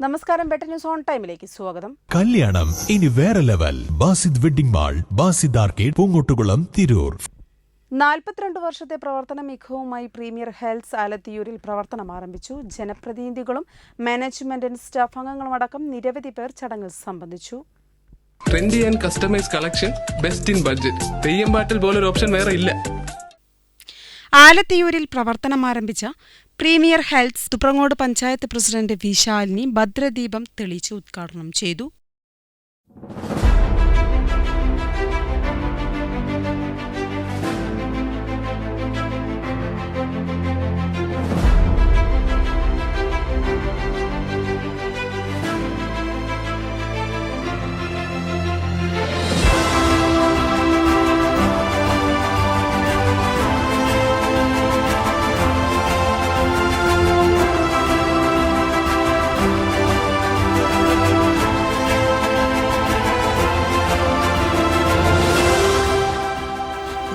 നമസ്കാരം, better news on ടൈമിലേക്ക് സ്വാഗതം. കല്യാണം ഇനി വേറെ level. Basid wedding mall, Basid arcade, Poongottukulam, Tirur. 42 വർഷത്തെ പ്രവർത്തന മികവുമായി പ്രീമിയർ ഹെൽത്ത് ആലത്തിയൂരിൽ പ്രവർത്തനം ആരംഭിച്ചു. ജനപ്രതിനിധികളും മാനേജ്മെന്റ് സ്റ്റാഫ് അംഗങ്ങളും അടക്കം നിരവധി പേർ ചടങ്ങിൽ സംബന്ധിച്ചു. Trendy and customise collection, best in budget. Theyyam പാട്ടിൽ പോലൊരു ഓപ്ഷൻ വേറെ ഇല്ല. ആലത്തിയൂരിൽ പ്രവർത്തനം ആരംഭിച്ച premier health Thuprangode panchayat president V Shalini ഭദ്രദീപം തെളിയിച്ച് ഉദ്ഘാടനം ചെയ്തു.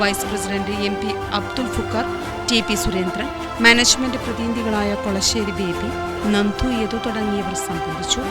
Vice president M P. Abdul Fukkar, T P. Surendran, management പ്രതിനിധികളായ കൊളശ്ശേരി ബേബി, നന്ദു യദു തുടങ്ങിയവർ സംബന്ധിച്ചു.